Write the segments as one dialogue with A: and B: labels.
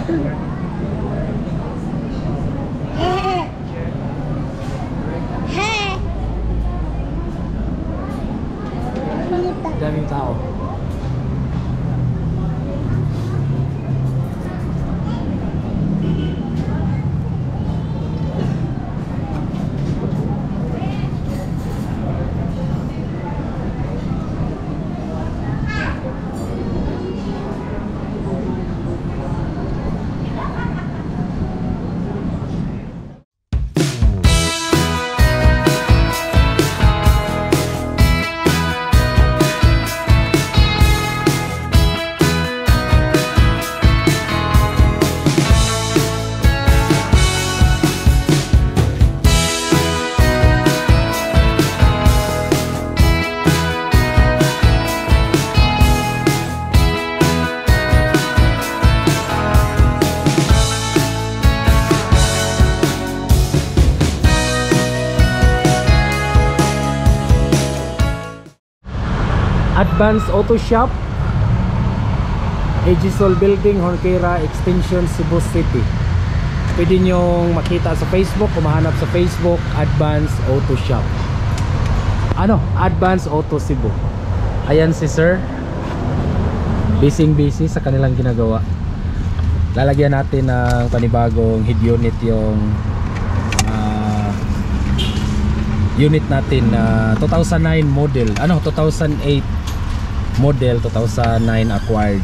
A: Daming tao. Advance Auto Shop, Agisol Building, Horquera Extension, Cebu City. Pwede nyong makita sa Facebook, kumahanap sa Facebook, Advance Auto Shop. Ano? Advance Auto Cebu. Ayan si Sir, busy sa kanilang ginagawa. Lalagyan natin ng panibagong head unit yung unit natin na 2009 model, 2008 model, 2009 acquired.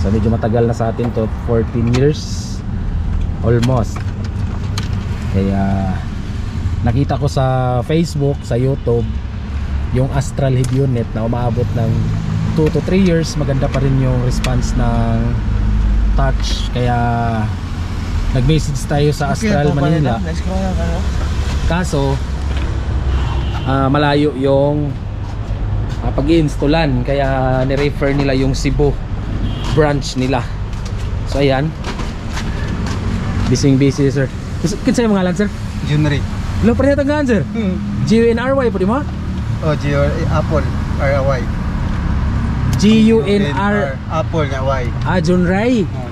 A: So medyo matagal na sa atin to, 14 years almost. Kaya nakita ko sa Facebook, sa YouTube, yung Astral head unit na umaabot ng 2 to 3 years. Maganda pa rin yung response ng touch. Kaya nag-message tayo sa Astral Manila. Kaso malayo yung pag-i-installan, kaya ni-refer nila yung Cebu branch nila. So ayan, busy sir. Kinsa yung ngalan sir?
B: Junry.
A: Lo pareha tangan sir. G-U-N-R-Y po di mo?
B: Oh, Apple R-Y.
A: G-U-N-R
B: Apple nga Y.
A: Junray.
B: Oh,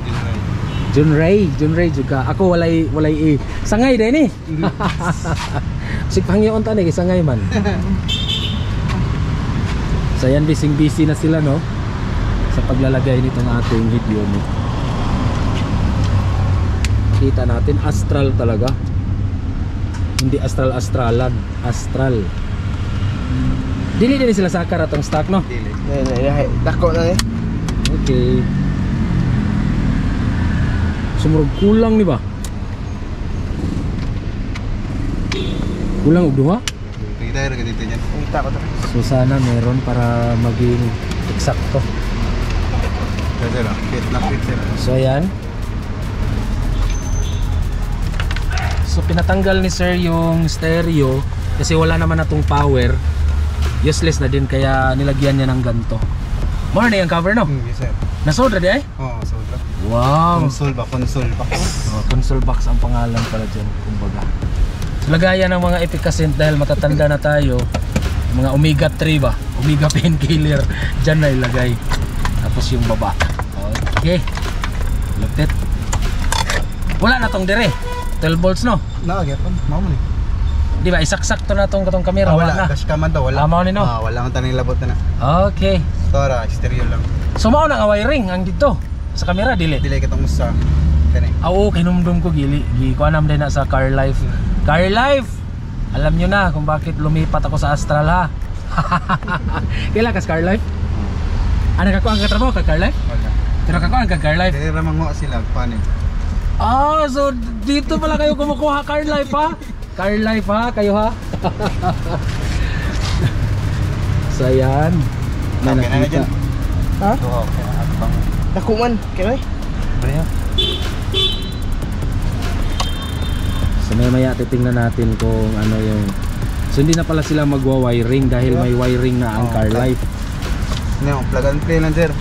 A: Junray juga. Ako walay e. Sangay din eh. Sikpangyo unta ni sangay man. So yan, busy na sila no sa paglalagay nitong ating head unit. Kita natin Astral talaga, hindi Astralan, Astral. Dili sila sakar atong stock no?
B: Dili. Dako na eh.
A: Okay. Sumurog kulang ni ba? Kulang og duha?
B: Kita ra dito niyan. Kita ko to.
A: So sana meron para maging eksakto.
B: Kasi lang, fit na fit sir.
A: So ayan. So pinatanggal ni sir yung stereo kasi wala naman natong power. Useless na din kaya nilagyan niya ng ganto. Muna na yung cover no?
B: Yes sir.
A: Nasodra di ay?
B: Oo, sobra.
A: Wow.
B: Console box.
A: Console box ang pangalan pala dyan, kumbaga. So lagayan ng mga efficacent dahil matatanda na tayo. Mga omega 3 ba? Omega painkiller dyan na ilagay. Tapos yung baba. Okay. Lupit. Wala na tong dire. 12 volts no?
B: Gyapon. Mao man ni.
A: Di ba isaksak to na tong katong kamera?
B: Wala na. Dashcam to, wala.
A: Mao ni no?
B: Wala man taning labot na.
A: Okay.
B: Tora, stereo lang.
A: So mao na nga wiring ang dito sa kamera dili.
B: Dili katong usa kani.
A: Oo, kinumdum ko gili. Gikuanam din na sa Car Life. Car Life. Alam nyo na kung bakit lumipat ako sa Astral ha. Kailan ka sa Car Life? Ano kakuha ang katrabaho ka Car Life?
B: Wala.
A: Pero kakuha ang Car Life?
B: Dili ra mango sila panig.
A: So dito pala kayo kumukuha Car Life ha? Car Life ha, kayo ha? So yan. May nakita.
B: Ha? Oo, atbang.
C: Nakuman, kaya
B: Baya.
A: So maya titingnan natin kung ano yung. So hindi na pala sila magwa-wiring dahil may wiring na ang Car Life.
B: No, plug and play lang sir.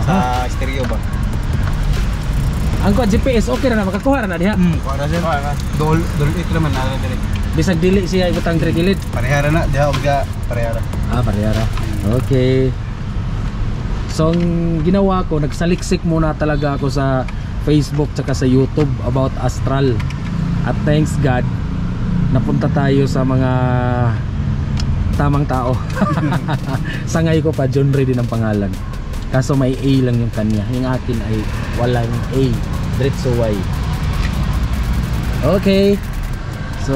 B: Sa stereo ba?
A: Ang ko GPS okay na makakuha na diha.
B: Para sir. Dol it naman na dire.
A: Bisag dili siya ibutang dire gilid.
B: Parehara na, diha ogga parehara.
A: Parehara. Okay. So ang ginawa ko, nagsaliksik muna talaga ako sa Facebook tsaka sa YouTube about Astral. At thanks God, napunta tayo sa mga tamang tao. Sangay ko pa, John Ray din ang pangalan. Kaso may A lang yung kanya. Yung akin ay walang A. Diretso Y. Okay. So,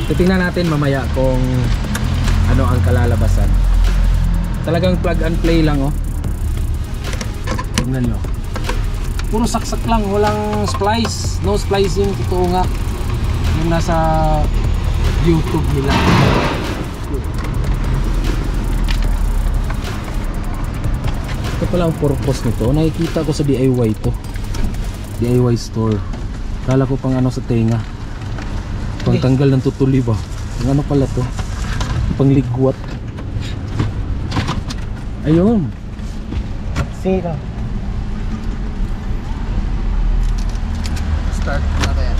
A: titingnan natin mamaya kung ano ang kalalabasan. Talagang plug and play lang, oh. Tingnan nyo. Puro saksak lang, walang splice. No splicing, totoo nga. Yung nasa YouTube nila. Ito pala ang purpose nito. Nakikita ko sa DIY to. DIY store. Kala ko pang ano sa tenga. Pangtanggal ng tutuli ba? Ang ano pala to? Pangligwat. Ayun.
B: Sino? Start na kaya.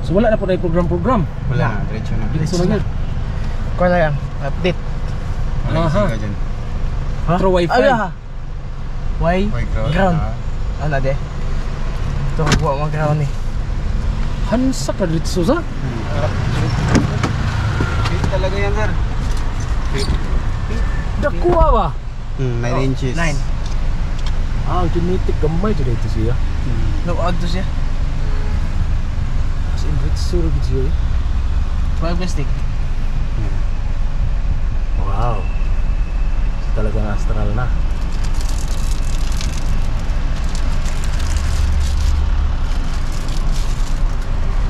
A: So wala na po na yung program-program.
B: Wala na, diretso na.
A: Diretso na yun.
B: Kuha na yan, update.
A: Aha.
B: Ha?
A: Through wifi.
B: Why? Ground. Ano de? Ito ko buwa mga ground eh.
A: Hansa ka dito sa?
B: Fit talaga yan, sir.
A: Dakuha ba?
B: 9 inches. 9.
A: Ah, genetic gamay dito siya.
B: No, odd to siya.
A: As in dito siya.
B: 12 plastic.
A: Wow. Talagang Astral na.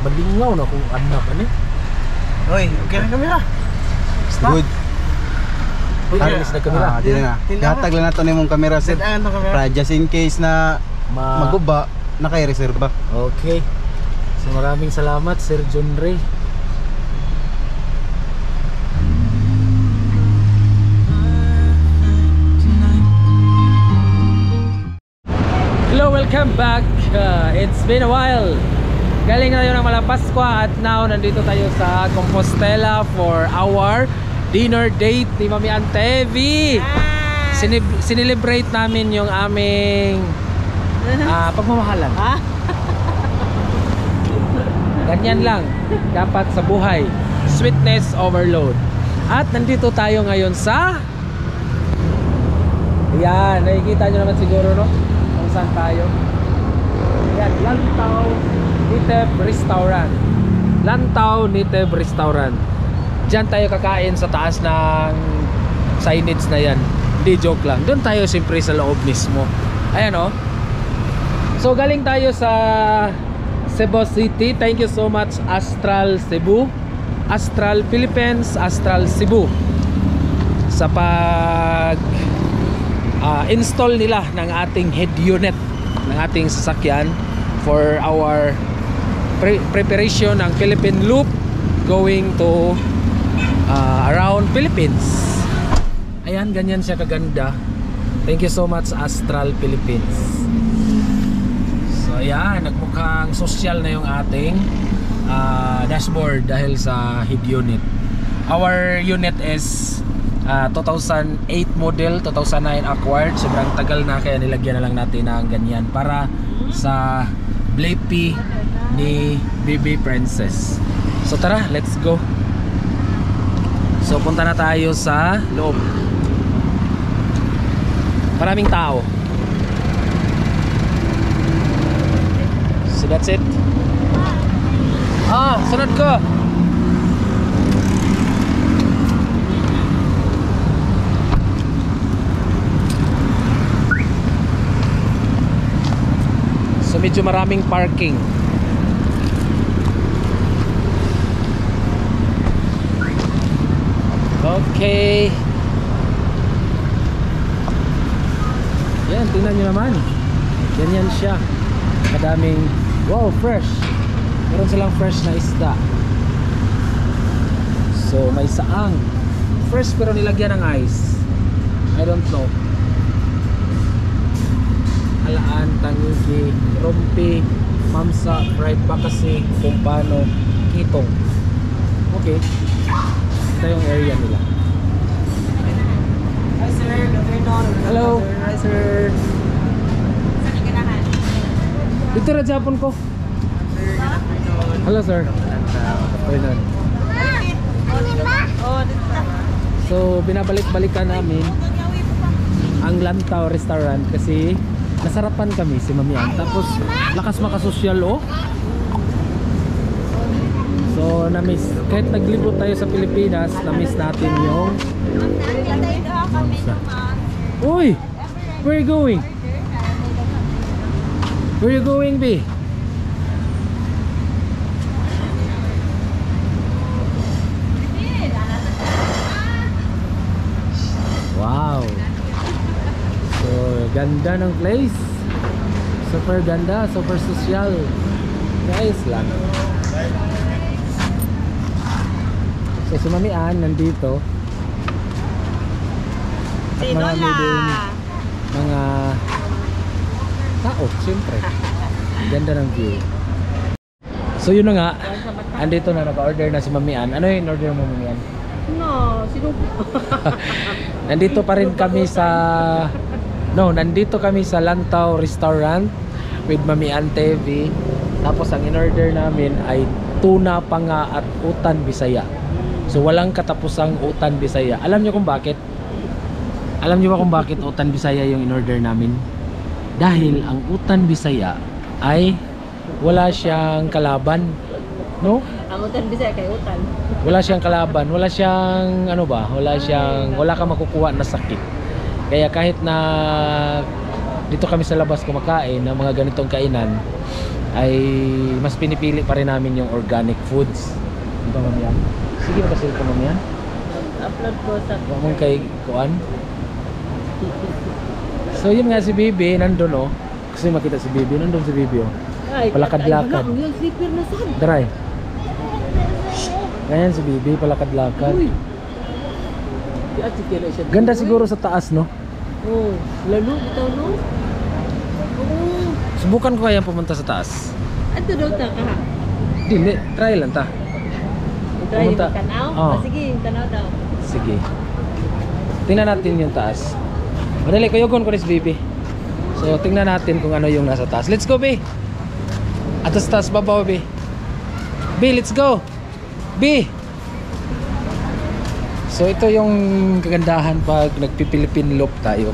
A: Malingaw na kung anak ano eh.
B: Oy, okay na kamera. Good.
A: Tanglis na kamera.
B: Di na. Hatag lang nato nimong kamera, sir. Para just in case na maguba, naka-reserva.
A: Okay. So maraming salamat, Sir John Ray. Hello, welcome back. It's been a while. Galing na yun ng Malapaskwa at now nandito tayo sa Compostela for our dinner date ni Mami Antevi. Sinelebrate namin yung aming pagmamahalan. Ganyan lang dapat sa buhay. Sweetness overload. At nandito tayo ngayon sa yan, nakikita nyo naman siguro, no? Kung saan tayo. Yan, Lantaw Native Restaurant. Lantaw Native Restaurant. Diyan tayo kakain sa taas ng signage na yan. Hindi, joke lang. Doon tayo siyempre sa loob mismo. Ayan, oh. So galing tayo sa Cebu City. Thank you so much Astral Cebu, Astral Philippines, Astral Cebu sa pag install nila ng ating head unit ng ating sasakyan for our preparation ng Philippine Loop going to around Philippines. Ayan, ganyan siya kaganda. Thank you so much Astral Philippines. So ayan, nagmukhang social na yung ating dashboard dahil sa head unit. Our unit is 2008 model, 2009 acquired. Sobrang tagal na kaya nilagyan na lang natin ng ganyan para sa Blippi ni Baby Princess. So tara, let's go. So punta na tayo sa loob. Maraming tao. So that's it. Sunod ko. So medyo maraming parking. Okay. Yan, tingnan nyo naman. Ganyan siya. Kadaming, wow, fresh. Meron silang fresh na isda. So may saang. Fresh pero nilagyan ng ice. I don't know. Alaan, tangugi, rompi, mamsa, fried bakasi, kumpano, kitong. Okay. Ito yung area nila.
C: sir. Good afternoon.
A: Hello.
C: Hi, sir.
A: Dito ra Japon ko. Hello sir. Afternoon.
C: Oh, dito.
A: So binabalik-balikan namin ang Lantaw restaurant kasi nasarapan kami si Mami Ann. Tapos lakas makasosyal oh. So na-miss, kahit naglibot tayo sa Pilipinas, na-miss natin yung Uy! Where you going? Where you going, B? Wow! So, ganda ng place. Super ganda, super social. Guys lang. So, si Mami Ann nandito. At
C: Si
A: marami
C: Lola.
A: din mga tao, siyempre. Ganda ng view. So yun na nga, andito na, nag-order na si Mami Ann. Ano yung order mo, Mami Ann?
C: No, sino?
A: Nandito pa rin kami sa nandito kami sa Lantaw Restaurant with Mami Ann TV. Tapos ang in-order namin ay tuna panga at utan Bisaya. So walang katapusang utan Bisaya. Alam niyo kung bakit? Alam niyo ba kung bakit utan Bisaya yung in-order namin? Dahil ang utan Bisaya ay wala siyang kalaban, no?
C: Ang utan bisa kay utan.
A: Wala siyang kalaban, wala siyang ano ba, wala kang makukuha na sakit. Kaya kahit na dito kami sa labas kumakain ng mga ganitong kainan, ay mas pinipili pa rin namin yung organic foods. Di ba, Mami Ann? Sige, makasil ko, Mami Ann.
C: Upload ko sa
A: Huwag mong kay Kuan. So yun nga si Bibi, nandun oh. Kasi makita si Bibi, nandun si Bibi oh. Palakad-lakad.
C: Yung slipper na sad.
A: Daray. Ganyan si Bibi, palakad-lakad.
C: Uy. Di at sikira siya.
A: Ganda siguro sa taas, no?
C: Oh, lalo bitaw no. Oh,
A: Subukan ko kaya pumunta sa taas.
C: ato daw ta ka.
A: Dili, try lang ta.
C: Try
A: Pumunta.
C: yung tanaw.
A: Oh.
C: Sige, tanaw daw.
A: Sige. Tingnan natin yung taas. Madali, kuyugon ko rin si Bibi. So, tingnan natin kung ano yung nasa taas. Let's go, B! Atas taas, babaw, B. B, let's go! B! So, ito yung kagandahan pag nagpipilipin loop tayo.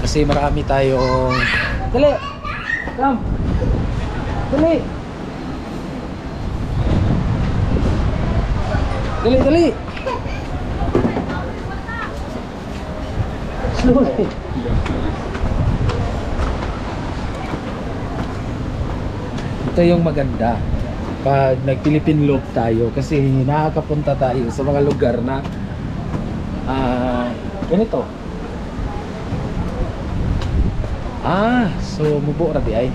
A: Kasi marami tayong... Dali! Come! Dali! Dali, dali! Slowly! Ito yung maganda pag nag-Philippine loop tayo kasi nakakapunta tayo sa mga lugar na ganito. So mubo ra di ay.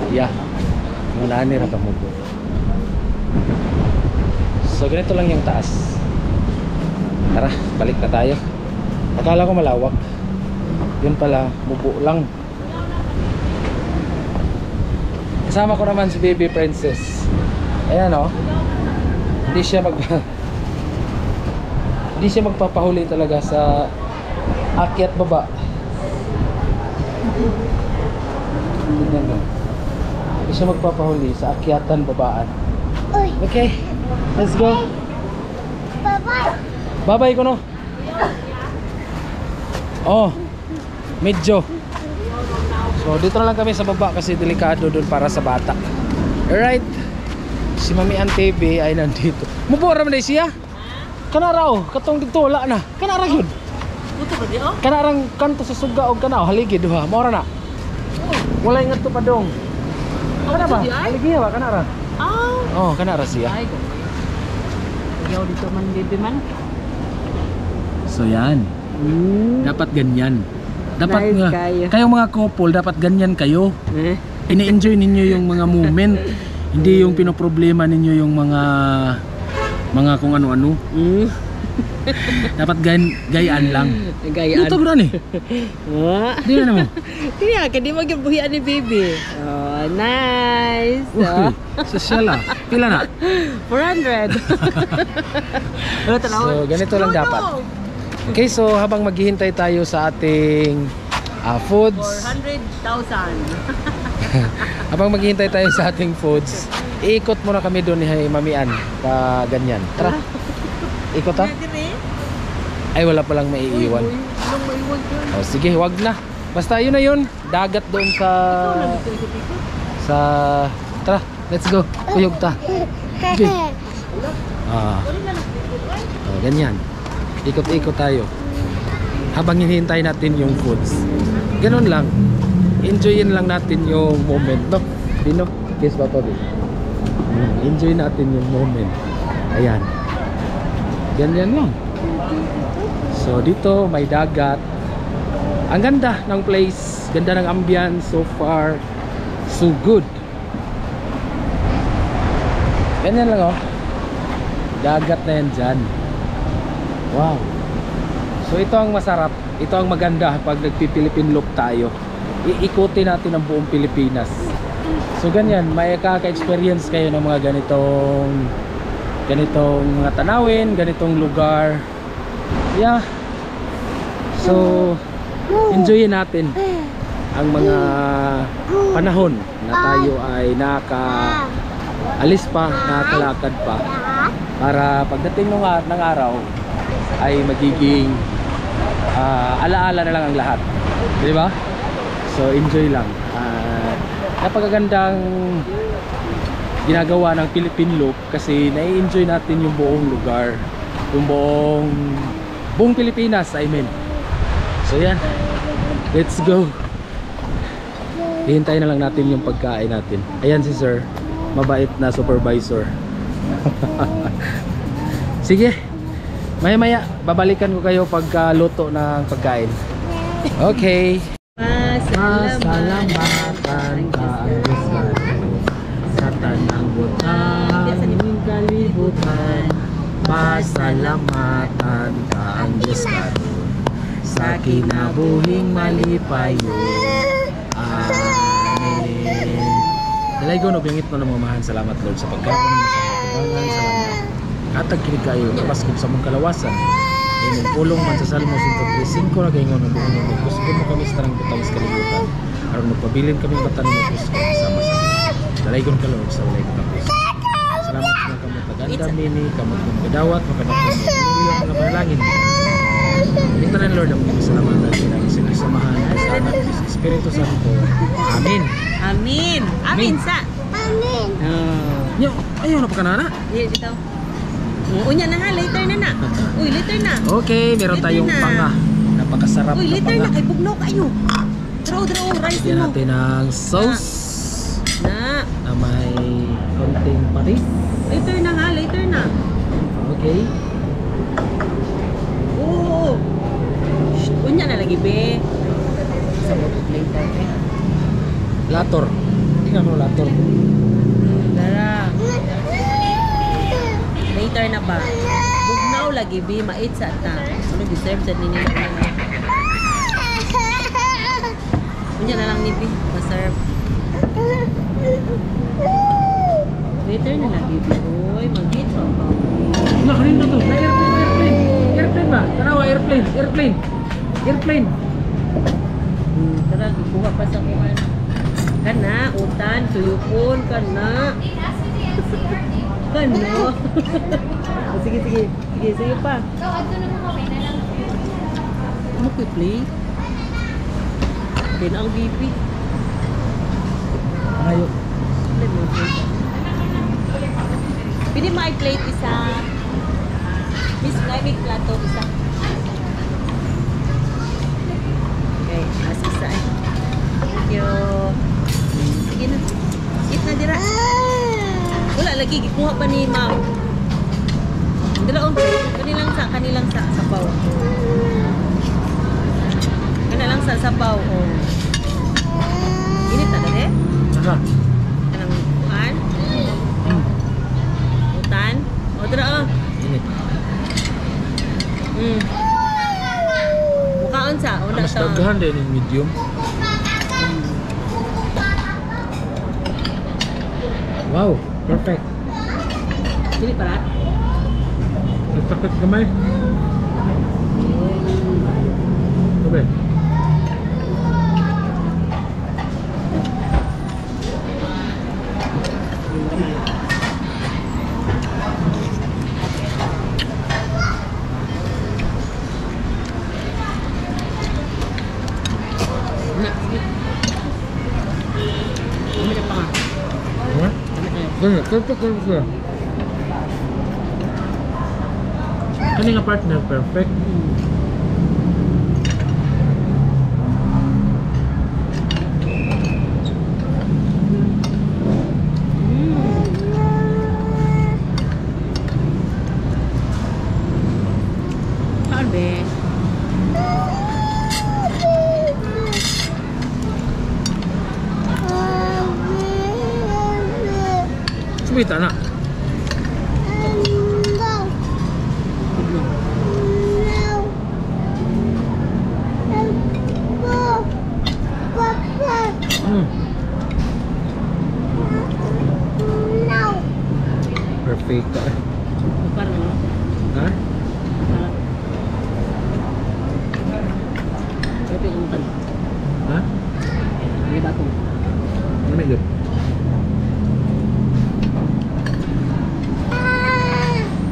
A: Yeah. Muna ni ra ka mubo. So ganito lang yung taas. Tara, balik na tayo. Akala ko malawak. Yun pala, mubo lang. Kasama ko naman si Baby Princess. Ayan oh. Hindi siya magpapahuli talaga sa akyat baba. Tingnan mo. Hindi siya magpapahuli sa akyatan babaan. Okay, let's go. Bye-bye. Bye-bye ko no. Oh, medyo. So dito na lang kami sa baba kasi delikado doon para sa bata. Alright. Si Mami Ann TV ay nandito. Mubora man siya. Kanara oh, katong dito wala na. Kanara gyud.
C: Puto ba di oh?
A: Kanarang kanto sa suga og kanaw haligi duha. Mao ra na. Wala ingat to padong. Kana ba? Haligi ba kanara? Oh, kanara siya.
C: Ay ko. Yaw dito man baby man.
A: So yan. Dapat ganyan. Dapat
C: Nice
A: nga
C: kayo.
A: kayong mga couple dapat ganyan kayo.
C: Eh.
A: Ini-enjoy ninyo yung mga moment. Hindi yung pinoproblema ninyo yung mga kung ano-ano. Dapat gayaan lang.
C: Gayaan.
A: Ito gano'n eh. Di na naman.
C: Kaya ka di magbuhian ni baby. Oh, nice.
A: Uy, sosyal ah. Pila na?
C: 400. Ano tanaw?
A: So ganito lang dapat. Okay, so habang maghihintay tayo sa ating foods,
C: 400,000.
A: habang maghihintay tayo sa ating foods, iikot muna kami doon ni Mamian pa ganyan. Tara. Ikot ha? Ay wala palang maiiwan. Oh, sige, wag na. Basta yun na yun. Dagat doon sa tara, let's go. Uyog ta. Okay. Oh, ganyan. Ikot-ikot tayo. Habang hinihintay natin yung foods. Ganun lang. Enjoyin lang natin yung moment, no? Dino, kiss ba to? Enjoy natin yung moment. Ayan. Ganyan lang. So dito may dagat. Ang ganda ng place, ganda ng ambience so far. So good. Ganyan lang oh. Dagat na yan dyan. Wow. So ito ang masarap. Ito ang maganda pag nagpi-Philippine loop tayo. Iikutin natin ang buong Pilipinas. So ganyan, may kaka-experience kayo ng mga ganitong mga tanawin, ganitong lugar. Yeah. So enjoyin natin ang mga panahon na tayo ay nakaalis pa, nakakalakad pa, para pagdating ng araw ay magiging alaala na lang ang lahat, di ba? So enjoy lang. Napakagandang ginagawa ng Philippine Loop kasi nai-enjoy natin yung buong lugar, yung buong Pilipinas, I mean. So yan, let's go. Hihintayin na lang natin yung pagkain natin. Ayan si sir, mabait na supervisor. Sige, maya babalikan ko kayo pagka-luto ng pagkain. Okay. Masalamatan ka ang Diyos sa tanang butang kalibutan. Masalamatan ka ang Diyos sa kinabuhing malipayo. Amen. Dalay ko nobiyangit mo na mamahan. Salamat Lord sa pagkaon mo sa katubangan. Salamat katag kinig kayo kapaskip sa mong kalawasan. Amen. Pulong man sa Salmo 135 na kayo ng buong mundo. Gusto mo kami sa tarang butang sa kalibutan. Aron magpabilin kami ang batan mo Diyos ko kasama sa dalay ko ka Lord sa walay katapos. Salamat sa kamo tagandam nini, kamo kong kadawat, makadapos mo ang mga panalangin. Ito na Lord ang mga salamat natin ang sinasamahan sa Espiritu Santo. Amen.
C: Amin. Amin sa. Amin.
A: Yo, ayaw na pa kanana.
C: Dito. Unya na ha, later na na. Uy, later na.
A: Okay, meron
C: Later
A: tayong
C: na.
A: panga. Napakasarap
C: Uy,
A: na
C: later
A: panga.
C: na kay bugnaw kayo. Draw rice
A: Lagyan
C: mo.
A: natin ng sauce na may konting patis.
C: Later na ha, later na.
A: Okay.
C: Oo. Unya na lagi be. Sabot later eh.
A: Lator. Tingnan mo lator.
C: Dara. Later na ba? Bugnaw lagi be, mait sa ta. Ano deserve sa ninyo na. Unya na lang ni be, ma-serve. Later na lagi be. Oy, mag-hit pa ba?
A: Wala, kanina to. Na airplane. Airplane ba? Tanawa, airplane.
C: Tara, kuha pa sa kuhan. Kana, utan, tuyupon, kana. Kana. Sige pa. Ano ko play? Kaya na ang BP.
A: Ayok.
C: Pwede ma-plate isa. Miss, may plato isa. Okay, mas isa eh. Thank you. Sige na. Eat na dira. Wala lagi, kuha pa ni ma'am. Dila on, kanilang sa sabaw. Kanilang sa sabaw. Oh. Init na dali?
A: Aha.
C: Kanang kuhan? Utan? O, dira oh.
A: Init.
C: Mukhaon sa, una
A: Mas
C: to.
A: daghan din yung medium. Wow, perfect.
C: Sini para?
A: Nagtakot kamay. Sabi.
C: Na, sige. Kami na pa nga.
A: Ha?
C: Kami na.
A: Ganyan, perfect ka. Kani nga partner, perfect.
C: Sabi.
A: Sweet, anak. Mm. Perfect ka.
C: Parang ano?
A: Ha?
C: Parang. Ito yung kan.
A: Ha?
C: May batong.
A: Ano may good?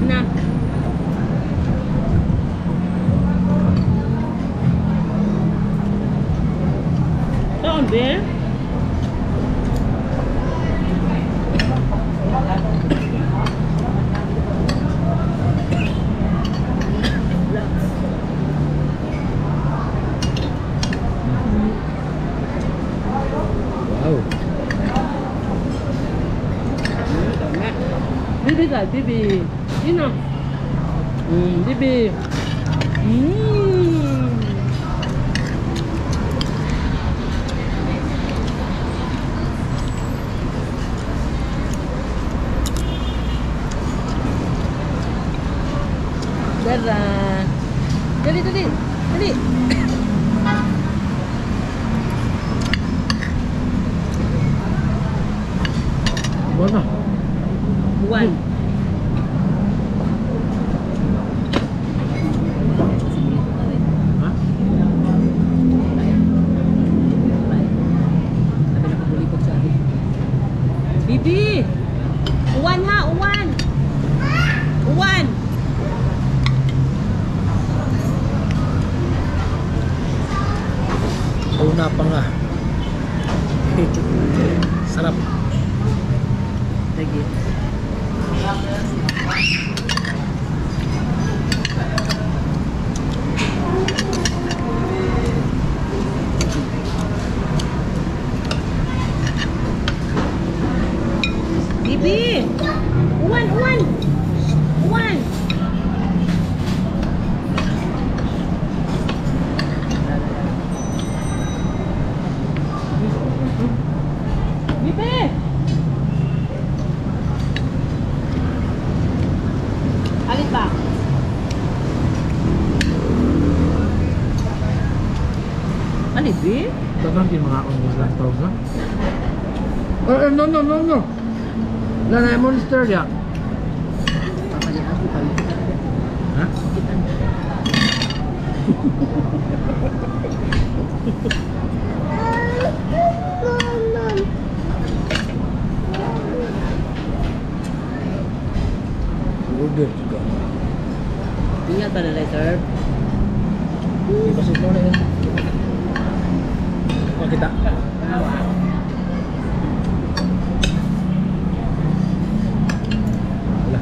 C: Na. Saan, be?
A: Wow.
C: Bibi ka, bibi. Yun na. Bibi. Dara. Dali, dali. Dali.
A: Ano?
C: Buwan.
A: Ha?
C: Sabi na pabulikot sa akin. Bibi! Uwan ha, uwan! Uwan!
A: Una pa nga. Sarap.
C: Lagi. Bibi! Uwan, uwan! Uwan! Bibi! Alit ba? Alit, Bi?
A: Dagang din mga akong lang tawag na. No, no, no, no. Lanay monster ya.
C: Papalihan ko kami.
A: Ha?
C: Kita na.
A: Burger juga.
C: Ingat pa na letter.
A: Di ba siglo na yun? Kita. Wala,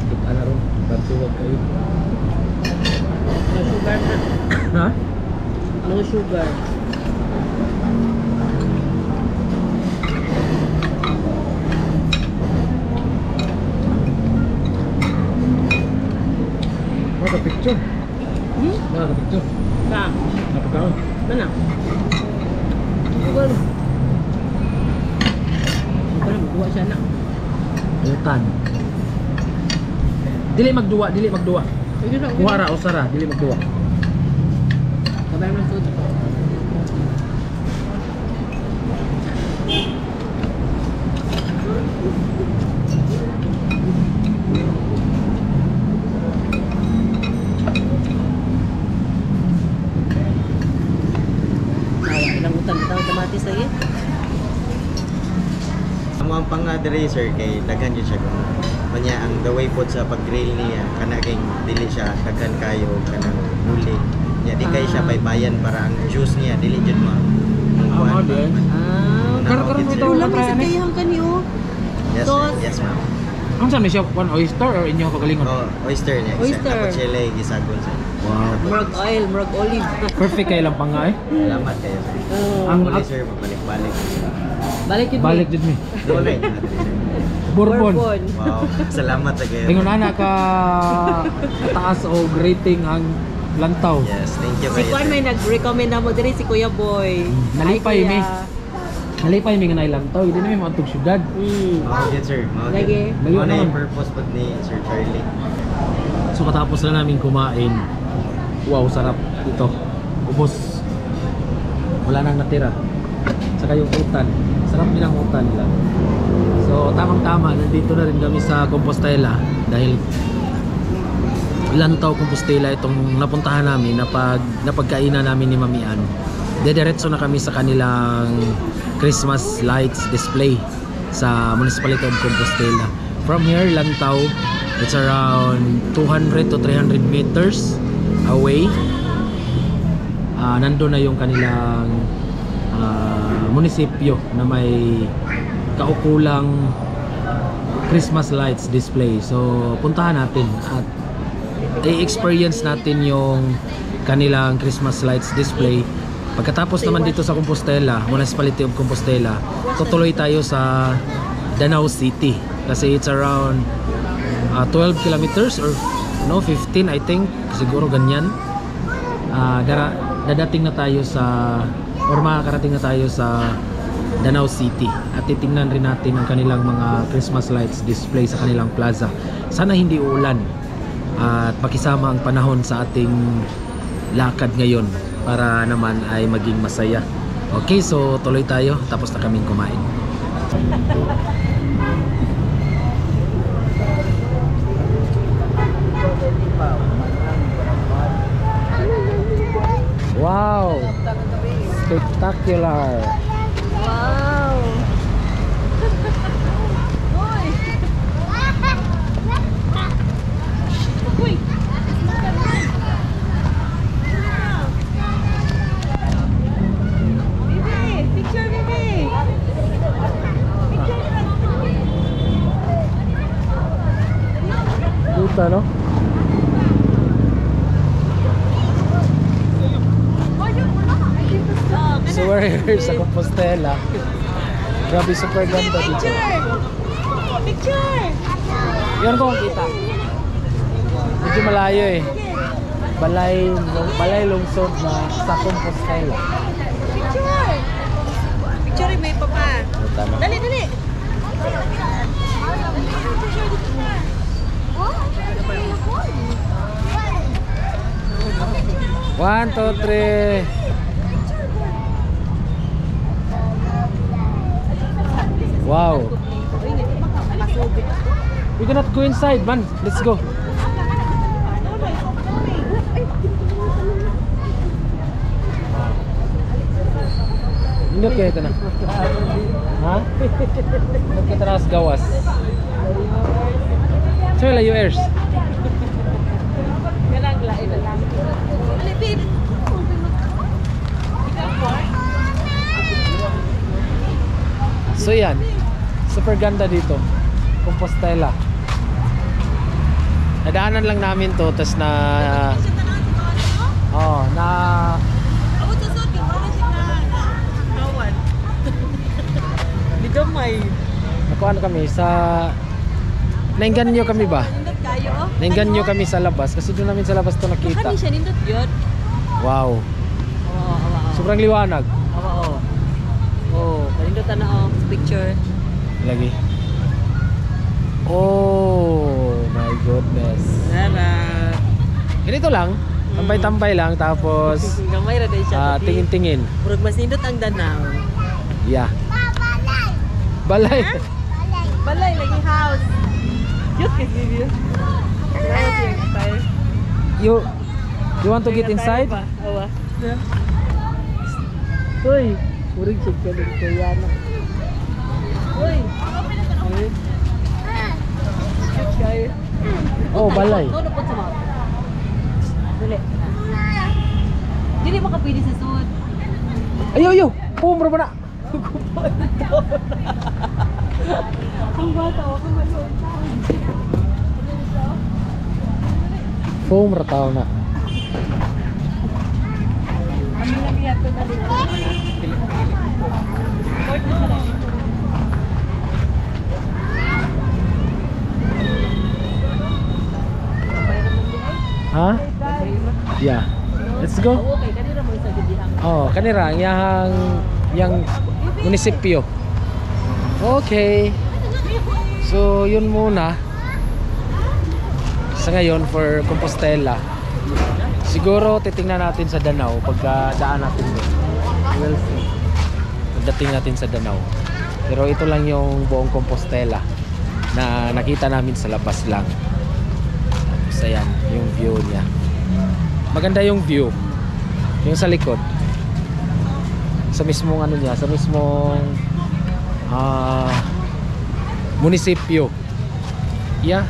A: kita na ron. Tatuwag kayo.
C: No sugar na.
A: Ha?
C: No sugar.
A: Mga ka-picture. Mga ka-picture.
C: Ka?
A: Napagkaon.
C: Mana? Sugar. Sugar na, magduwa siya na.
A: Utan. Dili magduwa, dili magduwa.
C: Sige na, okay.
A: Kuhara o sara, dili magduwa.
C: Kabay mo sud.
B: Mao pang nga diri sir kay daghan gyud siya kung kanya ang the way pod sa pag-grill niya kana kay dili siya daghan kayo kanang huli. Nya di kay siya baybayan para ang juice niya dili jud ma.
A: Amo din. Karon mo ito
C: Ulam
A: try
C: sa
A: ani.
C: kayang kaniyo.
B: Yes,
C: Sauce.
B: yes ma'am.
A: Ang saan siya one oyster or inyo kagalingon?
B: Oh, oyster niya.
C: Oyster.
B: Tapos chile gisagon sir.
A: Wow.
C: Murag oil, murag olive.
A: Perfect kay lang pang nga eh.
B: Salamat kayo sir.
A: Ang
B: Ang sir magbalik-balik.
C: Balik yun.
A: balik jud mi.
B: Dole na diri sir.
A: Bourbon.
B: Wow. Salamat sa kayo.
A: Ingon ana ka taas og rating ang lantaw.
B: Yes, thank you
C: Si
B: kayo.
C: Kwan
B: sir.
C: may nag-recommend na mo diri si Kuya Boy.
A: Nalipay
C: Hi,
A: mi.
C: Kuya.
A: Nalipay mi nga nay lantaw, di na mi maantog syudad.
B: Mao gid sir. Mao gid.
C: Lagi.
B: Mao na
A: Lagi.
B: yung purpose pag ni Sir Charlie.
A: So katapos na namin kumain. Wow, sarap ito. Ubos. Wala nang natira. Saka yung utan. Sarap din ang utan nila. So tamang-tama, nandito na rin kami sa Compostela dahil Lantaw, Compostela itong napuntahan namin napagkainan namin ni Mamian. Dediretso na kami sa kanilang Christmas lights display sa Municipality of Compostela. From here, Lantaw, it's around 200 to 300 meters away. Nandun na yung kanilang munisipyo na may kaukulang Christmas lights display. So puntahan natin at i-experience natin yung kanilang Christmas lights display. Pagkatapos naman dito sa Compostela, Municipality of Compostela, tutuloy tayo sa Danau City kasi it's around 12 kilometers or no 15 I think, siguro ganyan. Dadating na tayo sa or makakarating na tayo sa Danau City at titingnan rin natin ang kanilang mga Christmas lights display sa kanilang plaza. Sana hindi uulan at makisama ang panahon sa ating lakad ngayon para naman ay maging masaya. Okay, so tuloy tayo, tapos na kaming kumain. Wow! Spectacular!
C: Wow! Uy! Bibi! Picture, Bibi!
A: Puta, no? So we're here sa Compostela. Grabe, super ganda dito.
C: Picture! Picture!
A: Yun ko ang kita. Medyo malayo eh. Balay lungsod na sa Compostela.
C: Picture! Picture may papa.
A: Tama.
C: Dali, dali!
A: One, two, three. Wow. We cannot go inside, man. Let's go. Indot kayo ito na. Ha? Indot kita na sa gawas. So, layo airs. So yan, super ganda dito, Compostela. Nadaanan lang namin to, tas na nakuha kami sa nainganyo kami ba? Nainganyo kami sa labas kasi doon namin sa labas to nakita.
C: Siya nindot yun.
A: Wow, sobrang liwanag.
C: Oh, nindot na picture.
A: Lagi. Oh my goodness.
C: Tara.
A: Ganito lang, tambay-tambay lang tapos
C: Gamay ra din siya.
A: tingin-tingin.
C: Murag mas nindot ang Danau.
A: Yeah. Balay.
C: Balay lagi house. Cute kasi yun.
A: You want to get inside?
C: Awa. Uy, murag check ka din kaya na. Uy.
A: Oh, balay.
C: Ano po sa mga? Dali. Dili makapili sa sud.
A: Ayo. Pumro ba na?
C: Ang bata ako maloon.
A: Pumro tao na.
C: Ang lagi ato na dito.
A: Ha? Yeah. Let's go.
C: Okay, kanina mo sa gidihang.
A: Oh, kanira yang munisipyo. Okay. So, yun muna. Sa ngayon for Compostela. Siguro titingnan natin sa Danau pagka daan natin doon. We'll see. Pagdating natin sa Danau. Pero ito lang yung buong Compostela na nakita namin sa labas lang. Tapos ayan, yung view niya. Maganda yung view. Yung sa likod. Sa mismong ano niya, sa mismong munisipyo. Yeah.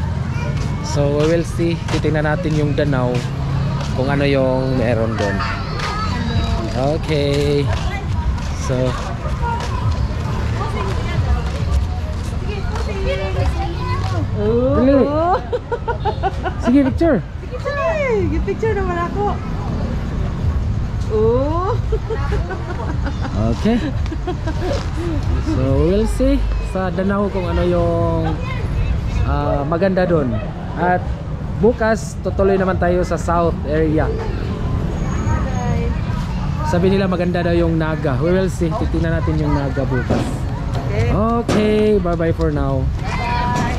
A: So we will see. Titingnan natin yung Danau kung ano yung meron doon. Okay. So dali. Sige, picture.
C: Sige, yung picture naman ako. Oh.
A: Okay. So we'll see sa Danau kung ano yung maganda doon. At bukas tutuloy naman tayo sa south area. Sabi nila maganda daw yung Naga. We will see. Titingnan natin yung Naga bukas.
C: Okay.
A: Okay, bye bye for now.
C: Bye.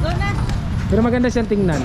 C: Go na.
A: Pero maganda siyang tingnan.